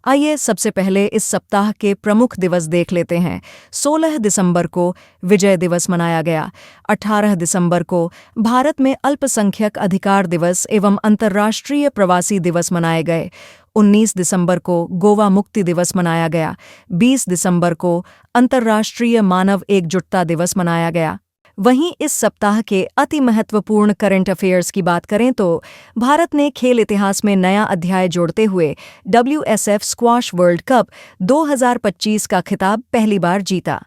आइए सबसे पहले इस सप्ताह के प्रमुख दिवस देख लेते हैं। 16 दिसंबर को विजय दिवस मनाया गया। 18 दिसंबर को भारत में अल्पसंख्यक अधिकार दिवस एवं अंतर्राष्ट्रीय प्रवासी दिवस मनाए गए। 19 दिसंबर को गोवा मुक्ति दिवस मनाया गया। 20 दिसंबर को अंतर्राष्ट्रीय मानव एकजुटता दिवस मनाया गया। वहीं इस सप्ताह के अति महत्वपूर्ण करंट अफेयर्स की बात करें तो भारत ने खेल इतिहास में नया अध्याय जोड़ते हुए WSF स्क्वॉश वर्ल्ड कप 2025 का खिताब पहली बार जीता।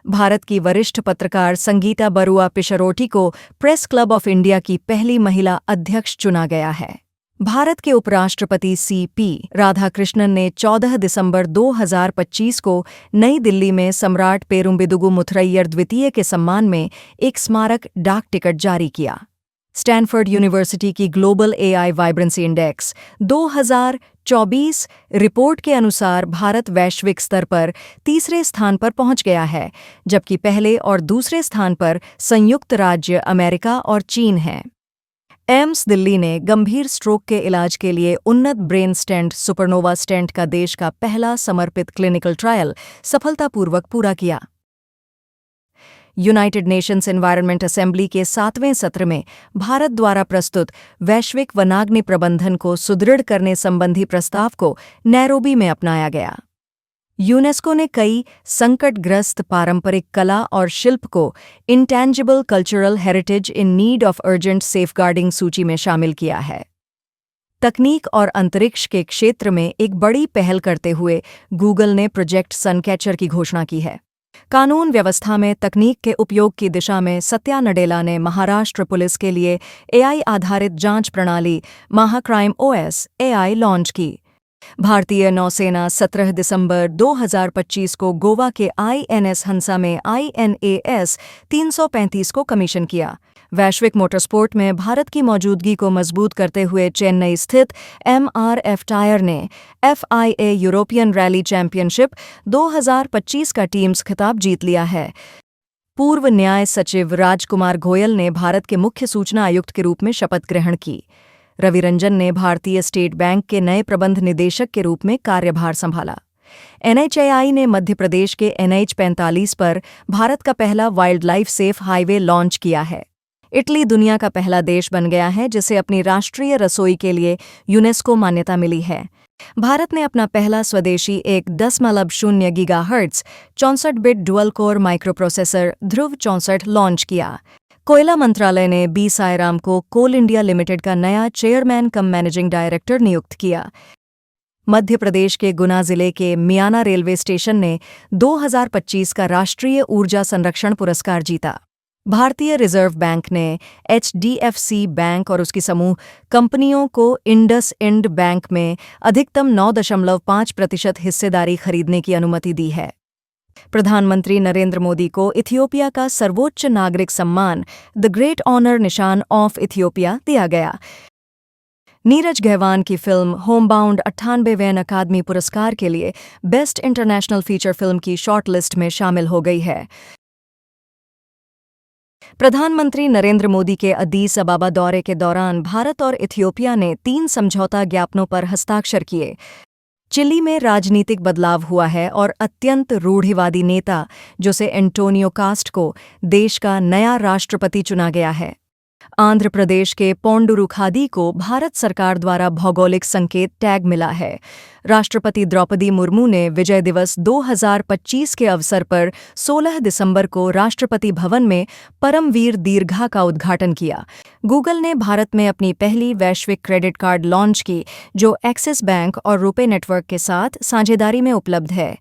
भारत की वरिष्ठ पत्रकार संगीता बरुआ पिशरोटी को प्रेस क्लब ऑफ इंडिया की पहली महिला अध्यक्ष चुना गया है। भारत के उपराष्ट्रपति CP राधाकृष्णन ने 14 दिसंबर 2025 को नई दिल्ली में सम्राट पेरुम्बिदुगु मुथरैयर द्वितीय के सम्मान में एक स्मारक डाक टिकट जारी किया। स्टैनफोर्ड यूनिवर्सिटी की global AI vibrancy index 2024 report के अनुसार भारत वैश्विक स्तर पर तीसरे स्थान पर पहुंच गया है, जबकि पहले और दूसरे स्थान पर संयुक्त राज्य अमेरिका और चीन हैं। एम्स दिल्ली ने गंभीर स्ट्रोक के इलाज के लिए उन्नत ब्रेन स्टेंट सुपरनोवा स्टेंट का देश का पहला समर्पित क्लिनिकल ट्रायल सफलतापूर्वक पूरा किया। यूनाइटेड नेशंस एनवायरनमेंट असेंबली के 7वें सत्र में भारत द्वारा प्रस्तुत वैश्विक वनाग्नि प्रबंधन को सुदृढ़ करने संबंधी प्रस्ताव को नैरोबी में अपनाया गया। यूनेस्को ने कई संकटग्रस्त पारंपरिक कला और शिल्प को intangible cultural heritage in need of urgent safeguarding सूची में शामिल किया है। तकनीक और अंतरिक्ष के क्षेत्र में एक बड़ी पहल करते हुए गूगल ने प्रोजेक्ट सनकैचर की घोषणा की है। कानून व्यवस्था में तकनीक के उपयोग की दिशा में सत्या नडेला ने महाराष्ट्र पुलिस के लिए AI आधारित जांच प्रणाली महाक्राइम OS AI लॉन्च की। भारतीय नौसेना 17 दिसंबर 2025 को गोवा के INS हंसा में INAS 335 को कमीशन किया। वैश्विक मोटरस्पोर्ट में भारत की मौजूदगी को मजबूत करते हुए चेन्नई स्थित MRF टायर ने FIA यूरोपियन रैली चैंपियनशिप 2025 का टीम्स खिताब जीत लिया है। पूर्व न्याय सचिव राजकुमार गोयल ने भारत के मुख्य सूचना आयुक्त के रूप में शपथ ग्रहण की। रवि रंजन ने भारतीय स्टेट बैंक के नए प्रबंध निदेशक के रूप में कार्यभार संभाला। NHAI ने मध्य प्रदेश के NH 45 पर भारत का पहला wild life safe highway launch किया है। इटली दुनिया का पहला देश बन गया है जिसे अपनी राष्ट्रीय रसोई के लिए यूनेस्को मान्यता मिली है। भारत ने अपना पहला स्वदेशी 1.0 gigahertz 64 bit dual core microprocessor Dhruv 64 launch किया। कोयला मंत्रालय ने B सायराम को कोल इंडिया लिमिटेड का नया चेयरमैन कम मैनेजिंग डायरेक्टर नियुक्त किया। मध्य प्रदेश के गुना जिले के मियाना रेलवे स्टेशन ने 2025 का राष्ट्रीय ऊर्जा संरक्षण पुरस्कार जीता। भारतीय रिजर्व बैंक ने HDFC बैंक और उसकी समूह कंपनियों को इंडसइंड बैंक में अधिकतम 9.5% हिस्सेदारी खरीदने की अनुमति दी है। प्रधानमंत्री नरेंद्र मोदी को इथियोपिया का सर्वोच्च नागरिक सम्मान द ग्रेट ऑनर निशान ऑफ इथियोपिया दिया गया। नीरज गहवान की फिल्म होमबाउंड 98वें अकादमी पुरस्कार के लिए बेस्ट इंटरनेशनल फीचर फिल्म की शॉर्टलिस्ट में शामिल हो गई है। प्रधानमंत्री नरेंद्र मोदी के अदीस अबाबा दौरे के दौरान भारत और इथियोपिया ने 3 समझौता ज्ञापनों पर हस्ताक्षर किए। चिली में राजनीतिक बदलाव हुआ है और अत्यंत रूढ़िवादी नेता जोसे एंटोनियो कास्ट को देश का नया राष्ट्रपति चुना गया है। आंध्र प्रदेश के पोंडुरुखादी को भारत सरकार द्वारा भौगोलिक संकेत टैग मिला है। राष्ट्रपति द्रौपदी मुर्मू ने विजय दिवस 2025 के अवसर पर 16 दिसंबर को राष्ट्रपति भवन में परमवीर दीर्घा का उद्घाटन किया। गूगल ने भारत में अपनी पहली वैश्विक क्रेडिट कार्ड लॉन्च की, जो एक्सिस बैंक और रुपे नेटवर्क के साथ साझेदारी में उपलब्ध है।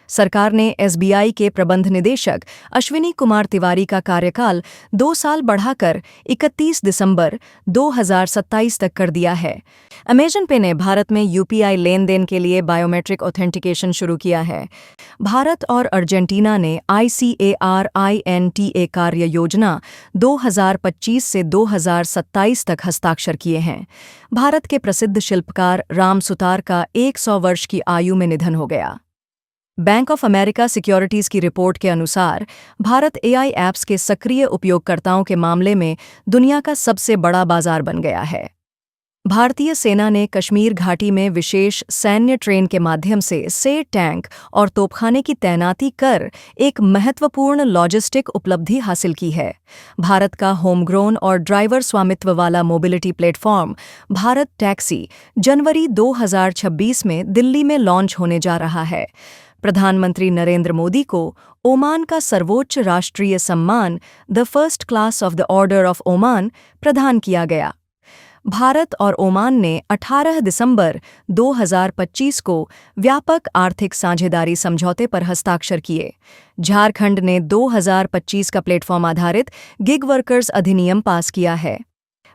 सरकार ने SBI के प्रबंध निदेशक अश्विनी कुमार तिवारी का कार्यकाल 2 साल बढ़ाकर 31 दिसंबर 2027 तक कर दिया है। अमेजन पे ने भारत में UPI लेन देन के लिए बायोमेट्रिक ऑथेंटिकेशन शुरू किया है। भारत और अर्जेंटीना ने ICAR-INTA कार्य योजना 2025 से 2027 तक हस्ताक्षर किए हैं। भारत के प्रसिद्ध शिल्पकार राम सुतार का 100 वर्ष की आयु में निधन हो गया। बैंक ऑफ अमेरिका सिक्योरिटीज की रिपोर्ट के अनुसार भारत AI ऐप्स के सक्रिय उपयोगकर्ताओं के मामले में दुनिया का सबसे बड़ा बाजार बन गया है। भारतीय सेना ने कश्मीर घाटी में विशेष सैन्य ट्रेन के माध्यम से टैंक और तोपखाने की तैनाती कर एक महत्वपूर्ण लॉजिस्टिक उपलब्धि हासिल की है। भारत का होमग्रोन और ड्राइवर स्वामित्व वाला मोबिलिटी प्लेटफॉर्म भारत टैक्सी जनवरी 2026 में दिल्ली में लॉन्च होने जा रहा है। प्रधानमंत्री नरेंद्र मोदी को ओमान का सर्वोच्च राष्ट्रीय सम्मान the first class of the order of Oman प्रदान किया गया। भारत और ओमान ने 18 दिसंबर 2025 को व्यापक आर्थिक साझेदारी समझौते पर हस्ताक्षर किए। झारखंड ने 2025 का प्लेटफॉर्म आधारित गिग वर्कर्स अधिनियम पास किया है।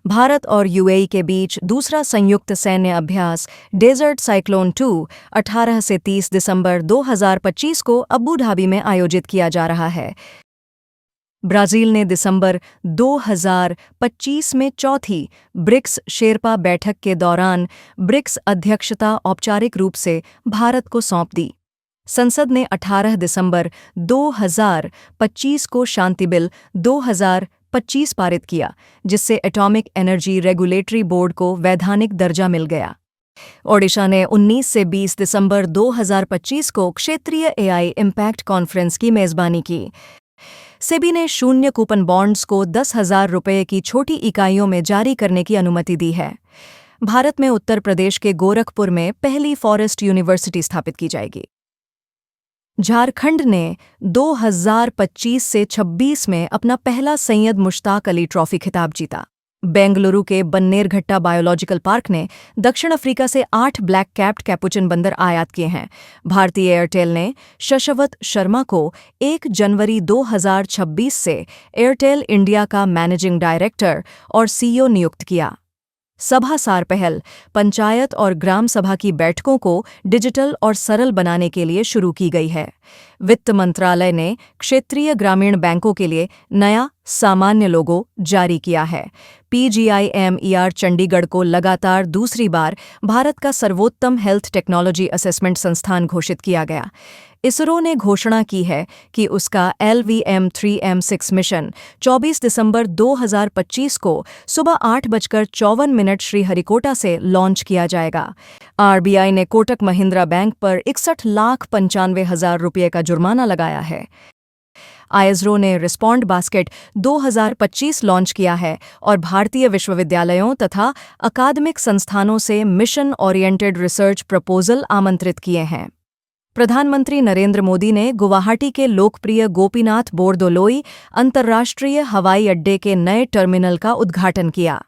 भारत और यूएई के बीच दूसरा संयुक्त सैन्य अभ्यास डेजर्ट साइक्लोन 2 18 से 30 दिसंबर 2025 को अबू धाबी में आयोजित किया जा रहा है। ब्राजील ने दिसंबर 2025 में चौथी ब्रिक्स शेर्पा बैठक के दौरान ब्रिक्स अध्यक्षता औपचारिक रूप से भारत को सौंप दी। संसद ने 18 दिसंबर 2025 को शांति बिल 2025 पारित किया, जिससे एटॉमिक एनर्जी रेगुलेटरी बोर्ड को वैधानिक दर्जा मिल गया। ओडिशा ने 19 से 20 दिसंबर 2025 को क्षेत्रीय एआई इम्पैक्ट कॉन्फ्रेंस की मेजबानी की। सेबी ने शून्य कूपन बॉन्ड्स को 10,000 रुपये की छोटी इकाइयों में जारी करने की अनुमति दी है। भारत में उत्तर प्रदेश के गोरखपुर में पहली फॉरेस्ट यूनिवर्सिटी स्थापित की जाएगी। झारखंड ने 2025 से 26 में अपना पहला सैयद मुश्ताक अली ट्रॉफी खिताब जीता। बेंगलुरु के बन्नेरघट्टा बायोलॉजिकल पार्क ने दक्षिण अफ्रीका से 8 ब्लैक कैप्ड कैपुचिन बंदर आयात किए हैं। भारतीय एयरटेल ने शशवत शर्मा को 1 जनवरी 2026 से एयरटेल इंडिया का मैनेजिंग डायरेक्टर और सीईओ नियुक्त किया। सभा सार पहल पंचायत और ग्राम सभा की बैठकों को डिजिटल और सरल बनाने के लिए शुरू की गई है। वित्त मंत्रालय ने क्षेत्रीय ग्रामीण बैंकों के लिए नया सामान्य लोगो जारी किया है। PGIMER चंडीगढ़ को लगातार दूसरी बार भारत का सर्वोत्तम हेल्थ टेक्नोलॉजी असेसमेंट संस्थान घोषित किया गया। इसरो ने घोषणा की है कि उसका LVM-3M6 मिशन 24 दिसंबर 2025 को सुबह 8:54 श्रीहरिकोटा से लॉन्च किया जाएगा। RBI ने कोटक महिंद्रा बैंक पर 61,95,000 रुपये का जुर्माना लगाया है। ISRO ने रिस्पॉन्ड बास्केट 2025 लॉन्च किया है और भारतीय विश्वविद्यालयों तथा अकादमिक संस्थानों से मिशन ओरिएंटेड रिसर्च प्रपोजल आमंत्रित किए हैं। प्रधानमंत्री नरेंद्र मोदी ने गुवाहाटी के लोकप्रिय गोपीनाथ बोरदोलोई अंतर्राष्ट्रीय हवाई अड्डे के नए टर्मिनल का उद्घाटन किया।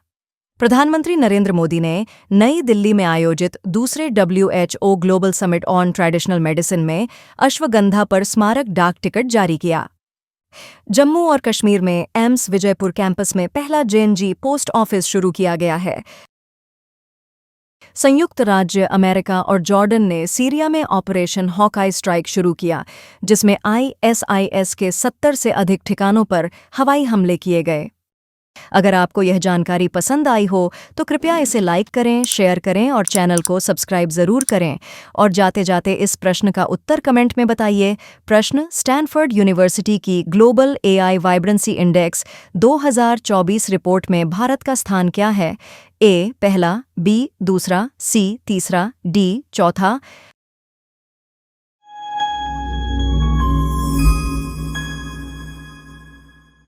प्रधानमंत्री नरेंद्र मोदी ने नई दिल्ली में आयोजित दूसरे WHO global summit on traditional medicine में अश्वगंधा पर स्मारक डाक टिकट जारी किया। जम्मू और कश्मीर में एम्स विजयपुर कैंपस में पहला JNG पोस्ट ऑफिस शुरू किया गया है। संयुक्त राज्य अमेरिका और जॉर्डन ने सीरिया में ऑपरेशन हॉकआई स्ट्राइक शुरू किया, जिसमें ISIS के 70 से अधिक ठिकानों पर हवाई हमले किए गए। अगर आपको यह जानकारी पसंद आई हो तो कृपया इसे लाइक करें, शेयर करें और चैनल को सब्सक्राइब ज़रूर करें। और जाते जाते इस प्रश्न का उत्तर कमेंट में बताइए। प्रश्न: स्टैनफोर्ड यूनिवर्सिटी की global AI vibrancy index 2024 report में भारत का स्थान क्या है? A पहला, B दूसरा, C तीसरा, D चौथा।